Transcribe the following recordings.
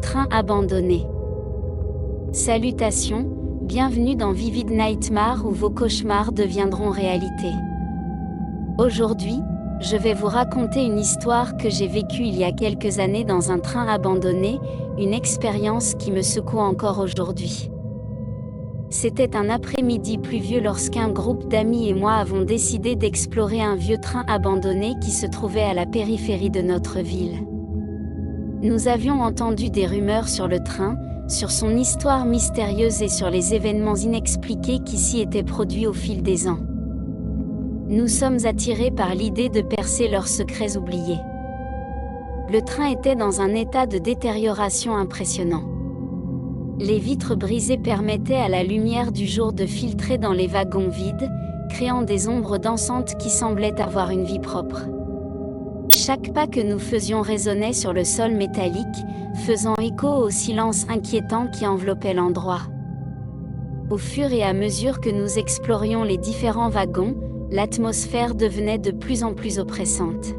Train abandonné. Salutations, bienvenue dans Vivid Nightmare où vos cauchemars deviendront réalité. Aujourd'hui, je vais vous raconter une histoire que j'ai vécue il y a quelques années dans un train abandonné, une expérience qui me secoue encore aujourd'hui. C'était un après-midi pluvieux lorsqu'un groupe d'amis et moi avons décidé d'explorer un vieux train abandonné qui se trouvait à la périphérie de notre ville. Nous avions entendu des rumeurs sur le train, sur son histoire mystérieuse et sur les événements inexpliqués qui s'y étaient produits au fil des ans. Nous sommes attirés par l'idée de percer leurs secrets oubliés. Le train était dans un état de détérioration impressionnant. Les vitres brisées permettaient à la lumière du jour de filtrer dans les wagons vides, créant des ombres dansantes qui semblaient avoir une vie propre. Chaque pas que nous faisions résonnait sur le sol métallique, faisant écho au silence inquiétant qui enveloppait l'endroit. Au fur et à mesure que nous explorions les différents wagons, l'atmosphère devenait de plus en plus oppressante.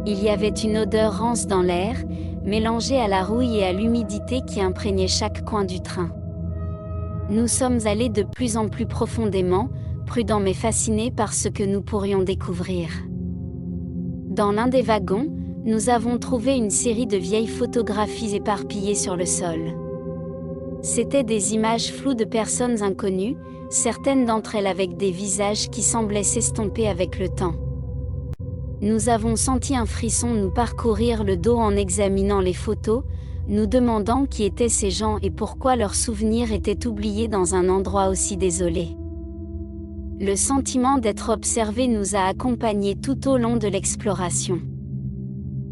Il y avait une odeur rance dans l'air, mélangée à la rouille et à l'humidité qui imprégnaient chaque coin du train. Nous sommes allés de plus en plus profondément, prudents mais fascinés par ce que nous pourrions découvrir. Dans l'un des wagons, nous avons trouvé une série de vieilles photographies éparpillées sur le sol. C'étaient des images floues de personnes inconnues, certaines d'entre elles avec des visages qui semblaient s'estomper avec le temps. Nous avons senti un frisson nous parcourir le dos en examinant les photos, nous demandant qui étaient ces gens et pourquoi leurs souvenirs étaient oubliés dans un endroit aussi désolé. Le sentiment d'être observé nous a accompagnés tout au long de l'exploration.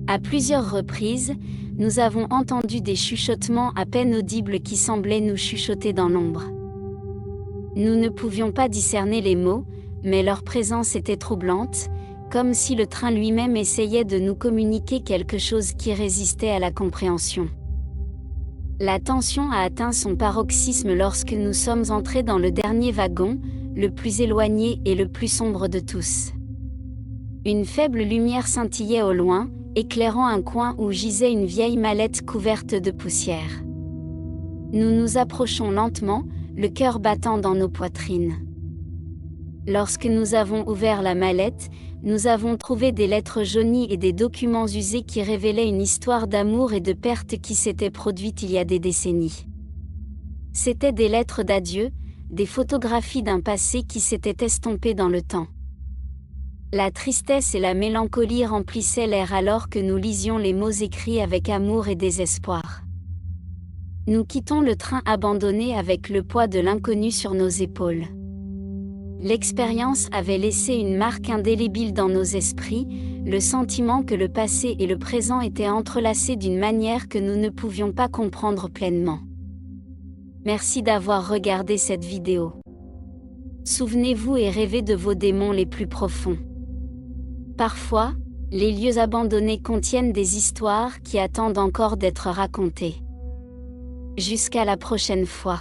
À plusieurs reprises, nous avons entendu des chuchotements à peine audibles qui semblaient nous chuchoter dans l'ombre. Nous ne pouvions pas discerner les mots, mais leur présence était troublante, comme si le train lui-même essayait de nous communiquer quelque chose qui résistait à la compréhension. La tension a atteint son paroxysme lorsque nous sommes entrés dans le dernier wagon, le plus éloigné et le plus sombre de tous. Une faible lumière scintillait au loin, éclairant un coin où gisait une vieille mallette couverte de poussière. Nous nous approchons lentement, le cœur battant dans nos poitrines. Lorsque nous avons ouvert la mallette, nous avons trouvé des lettres jaunies et des documents usés qui révélaient une histoire d'amour et de perte qui s'était produite il y a des décennies. C'étaient des lettres d'adieu, des photographies d'un passé qui s'était estompé dans le temps. La tristesse et la mélancolie remplissaient l'air alors que nous lisions les mots écrits avec amour et désespoir. Nous quittons le train abandonné avec le poids de l'inconnu sur nos épaules. L'expérience avait laissé une marque indélébile dans nos esprits, le sentiment que le passé et le présent étaient entrelacés d'une manière que nous ne pouvions pas comprendre pleinement. Merci d'avoir regardé cette vidéo. Souvenez-vous et rêvez de vos démons les plus profonds. Parfois, les lieux abandonnés contiennent des histoires qui attendent encore d'être racontées. Jusqu'à la prochaine fois.